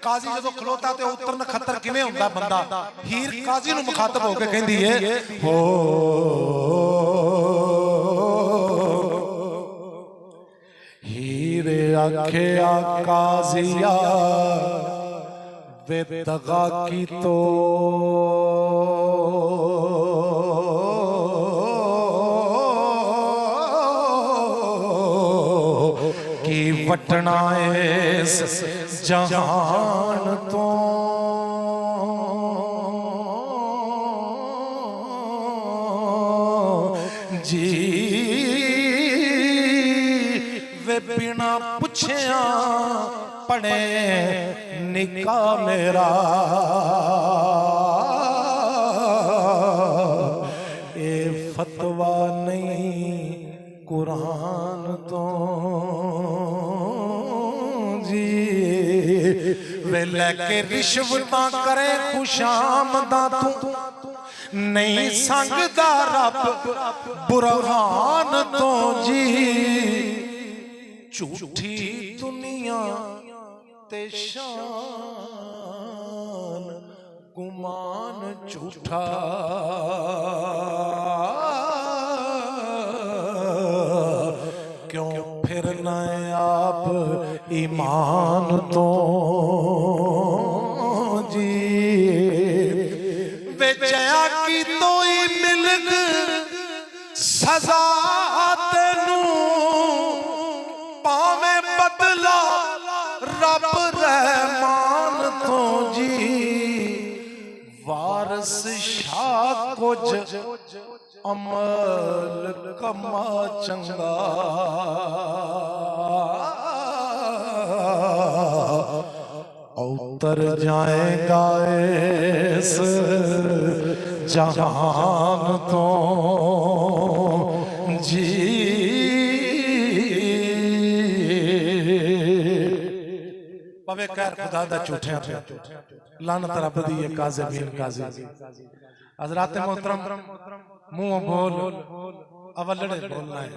काजी जो खलोता तो उतरन खतर किवें हुंदा बंदा हीर काजी नूं मुखातब होके कहंदी है हो हीर आखे काजिया वे दगा की तो की वटना इस जहान तो जी वे बिना पुछया पड़े निकाह मेरा ए फतवा नहीं कुरान तो जी वे लेके रिश्वतां करे खुशामदा तू नहीं संगदा रब बुरहान तो जी झूठी दुनिया ते शान गुमान झूठा क्यों फिर न आप ईमान तो जी बेचया की तो ही मिलन सजा तेनू पावे बदला रब रहमान तो जी वारिस शाह कुछ अमल कमा चंगा उतर जाएगा इस जहान तो जी पवे कर खुदा दा झूठे लानत रब दी है काज़िमीन काज़ी हज़रात मोहतरम मुंह बोल अवलड़े बोलना है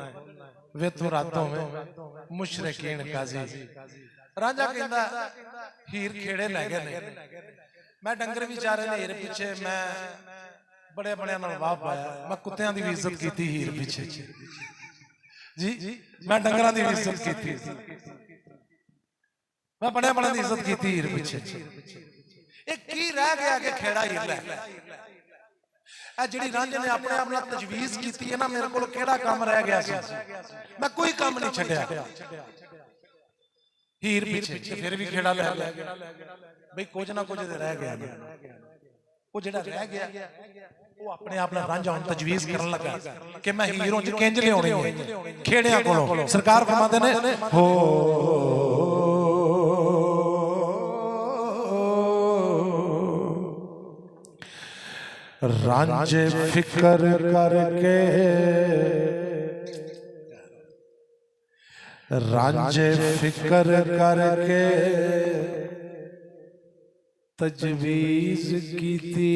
वे तो रातों में मुशरिकीन काज़ी राजा कहंदा हीर खेड़े लै गए ने मैं डंगर भी चारे ने हीर पीछे मैं बड़े बड़े नाल वाह पाया मैं कुत्तियां दी भी इज्जत कीती हीर पीछे जी मैं डंगरां दी भी इज्जत कीती मैं बड़े बड़े दी इज्जत कीती हीर पीछे एक की रह गया कि खेड़ा हीर लै ए जिहड़ी रांझे ने अपने आप नाल तजवीज़ कीती है ना मेरे कोल केड़ा काम रह गया सी मैं कोई काम नहीं छड्या हीर पीछे फिर भी खेड़ा लै भाई कुछ ना कुछ रह गया वो जिहड़ा रह गया वो अपने आप नाल रांझा हुण तजवीज़ करन लगा कि मैं हीरों च किंज लियाउणी है खेड़ियां कोलों सरकार फरमांदे ने हो रांझे फिकर करके रांझे फिकर करके तजवीज़ की थी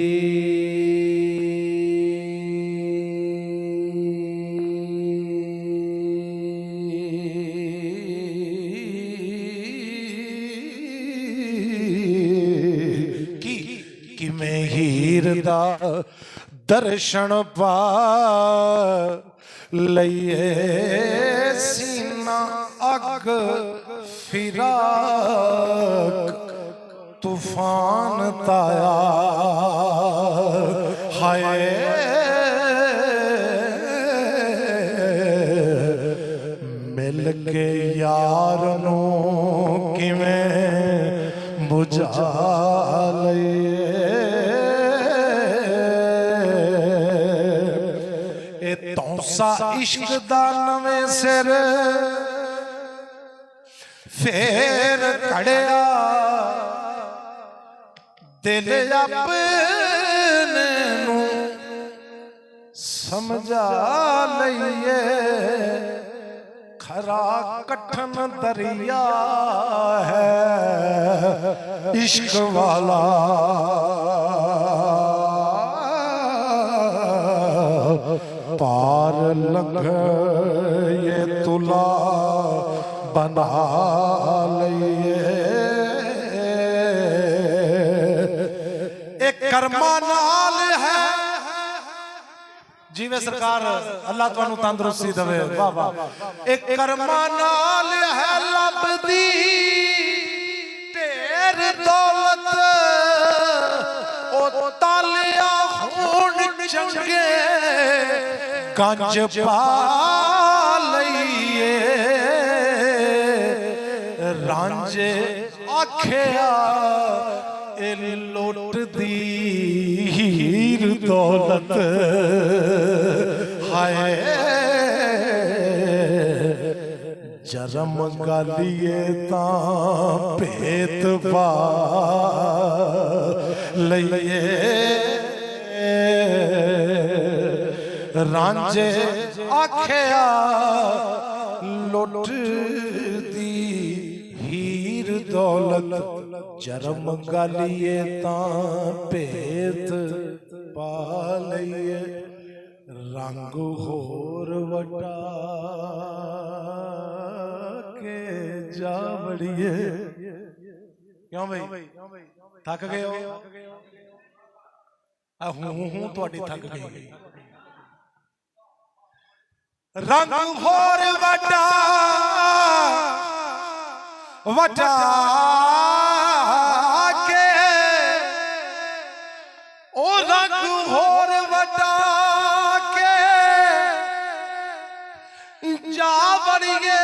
कि मैं हीर दा दर्शन पा लइए सीना अग फिराक तूफान ताया हाय मिल के यार नू किवें बुझा लइए तौसा इश्क दा नवें सिर फेर खड़िया दिल अपने नू समझा लइए खरा कठन दरिया है इश्क वाला पार लग ये तुला बना लइए कर्मा नाल है जिवें सरकार अल्लाह तुहानू तंदुरुस्ती देवे वाह वाह एक कर्मा नाल है लभदी ढेर दौलत ओ तालिया होण चंगे गंज पा लईए रांझे आखिया ए लोट दी हीर दौलत हाय जरम गालिए तां भेत पा लईए रांझे आखिया लोट दी हीर दौलत जरम गालिए तां भेत पा लईए रंग होर वटा के जा बड़िए क्यों भाई थक गए हो हूं तुहाडी थक गई रंग होर वटा वटा के ओ रंग होर वटा के जा बड़िए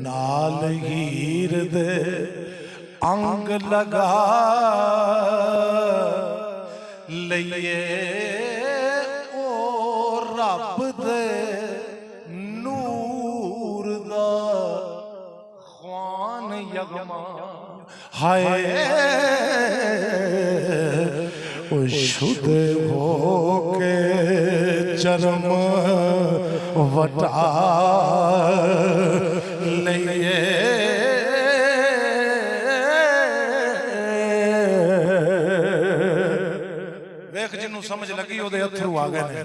नाल हीर दे अंग लगा लईए ओ रब दे नूर दा ख्वान यगमा हाय ओ शुद्ध हो के चरम वटा लईए जिन्हों समझ लगी ओदे अथरू आ गए ने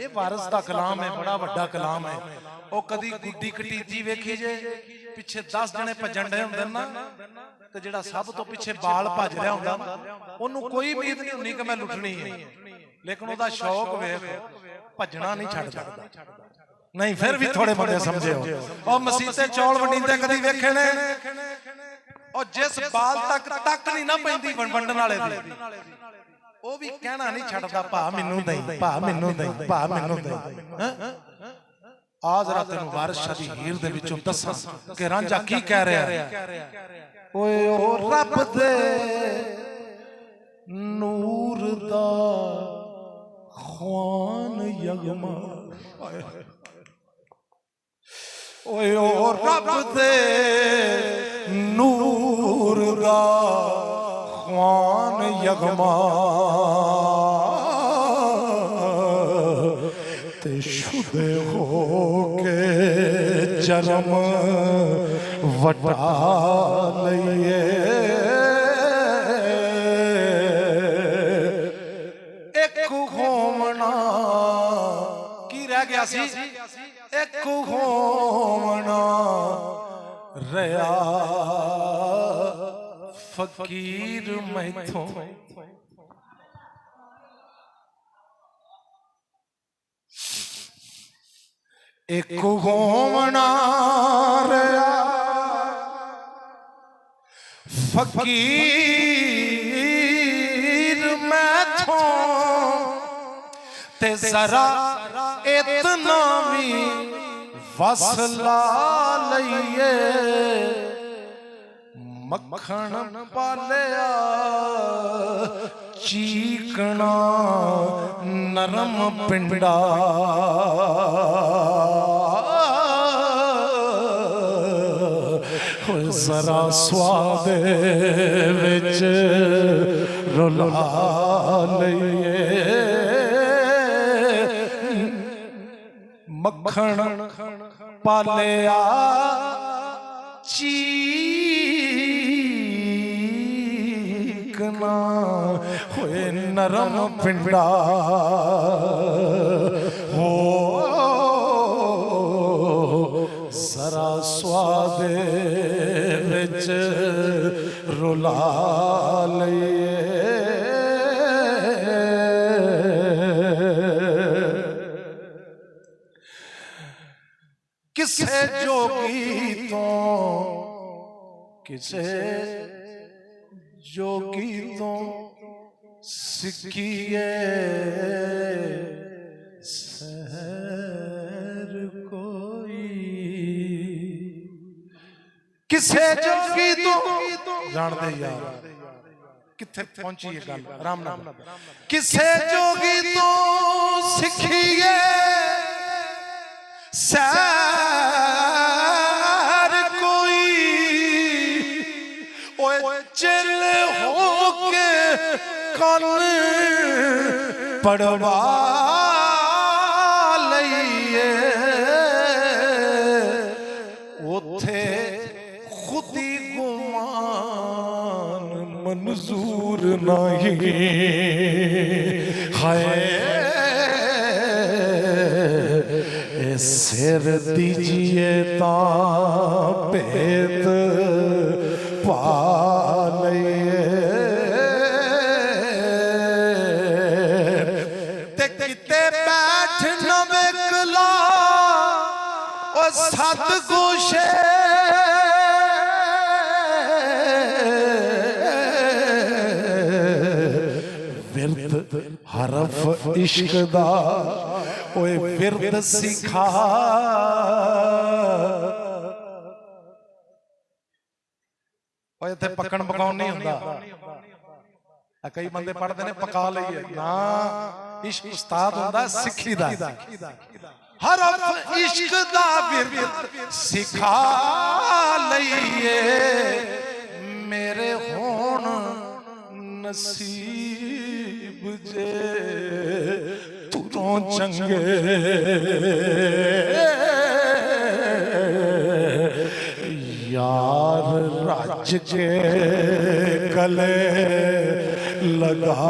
ये वारिस दा कलाम है बड़ा वड्डा कलाम है ओ कदी गुड्डी कटीजी वेखी जे पिछे 10 जने भजन डे हुंदे ना ते जेड़ा सब तो पिछे बाल भज रहा हुंदा ओनू कोई उम्मीद नहीं हुंदी कि मैं लुटनी है लेकिन ओदा शौक वेख भजना नहीं छड्डदा नहीं फिर भी थोड़े बड़े समझे हो और मसीते चौल वंडींदे कदी वेखे ने और जिस बाल तक नहीं ना पैंदी वंडण वाले दी वो भी कहना नहीं छड़ता भा मैनू दई भा मैनू दई भा मैनू दई आज रात तेनू वारिस शाह दी हीर दे विचों दसां कि रांझा की कह रहा है ओए ओ रब दे नूर दा ख्वान यगमा ओए ओ रब दे नूर दा ख्वान यगमा ते शुद्ध हो के जरम वटा लईए एक होमना की रह गया सी एक होमना रया फकीर मैथों एक होमना रहा फकीर मैथों ते जरा इतना भी वसला लईए मक्खन पालिया चीकना नरम पिंडा जरा स्वाद विच रुला लईए मक्खन पालिया चीकना होए नरम पिंडा हो किसे जोगी तो किसे जोगी तो सिखिए सैर कोई, किसे जोगी तो जान दे यार किथे पहुंची है गल राम नाम, किसे जोगी तो सिखिए सैर कोई, ओए चिल होके कन पढ़वा लईए, उथे खुदी गुमान मंजूर नहीं है, सिर दीजिए ता पेट पालिए, ते किते बैठ न विकला ओ सत गोशे, विरद हरफ इश्क दा ओए विरद सिखा, ओए इत्थे पकण पकाउण नहीं हुंदा, कई बंदे पढ़ते ने पका लईए ना, इश्क उस्ताद हुंदा सिखी दा, हरफ इश्क दा विरद सिखा लईए, मेरे होण नसीब जे तुरों चंगे, यार राज के गले लगा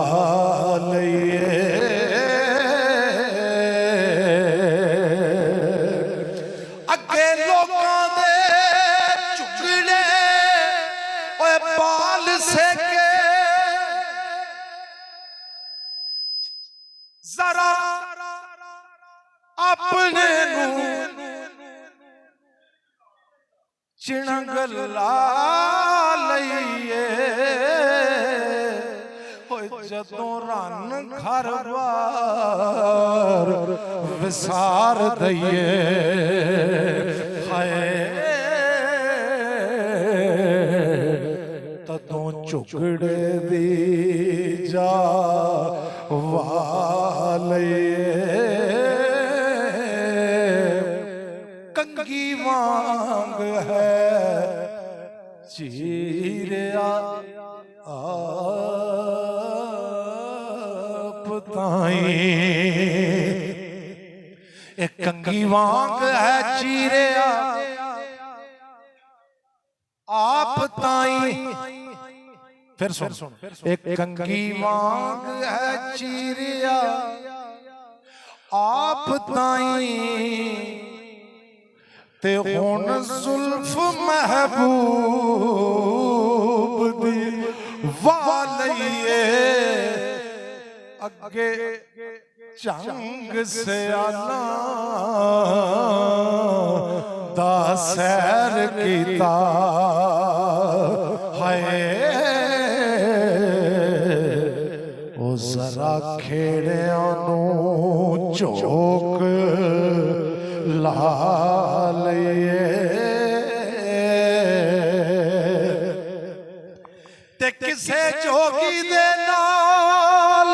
लईए, अगे लोकां दे चुगड़े ओए बाल से के, जरा अपने नू चिणग ला लईए, जदों रन घर बार विसार दईए, हाय तदों झुगड़े दी जा वालैये, कंगी वांग है चीरिया आप ताई, एक कंगी वांग है चीरिया आप ताई, फिर सुन, एक कंगी वांग है चीरिया आप ताई, ते हुण जुल्फ महबूब दी वालैये, अगे जंग से आला दा सैर कीता, हाय ओ जरा खेड़ियां नू चौक ला लईए, ते किसे जोगी दे नाल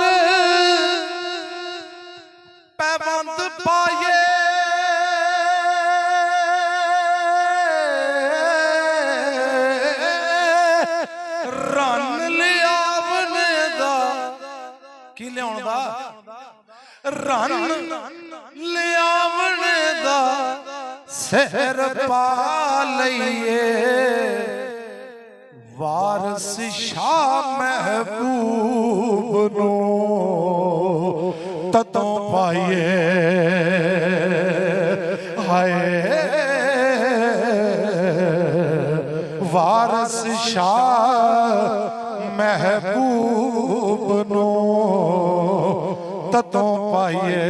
पैबंद पाए, रन लियावने दा की लियाउण दा, रन लियावने दा सहर पा लईए, वारिस शाह महबूब नो ततों पाइए, हाय वारिस शाह महबूब नो ततों पाइए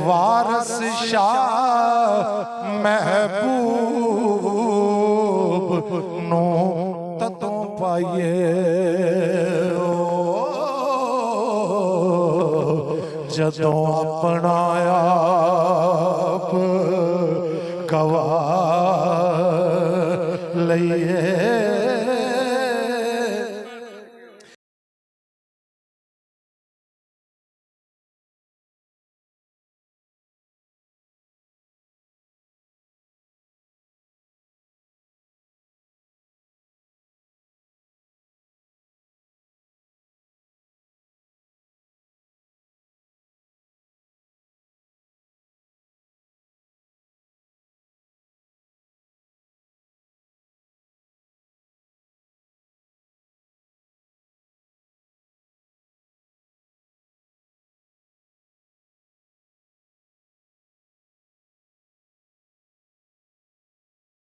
वारिस शाह महबूब नो ततों पाइए जदों अपना आप गवा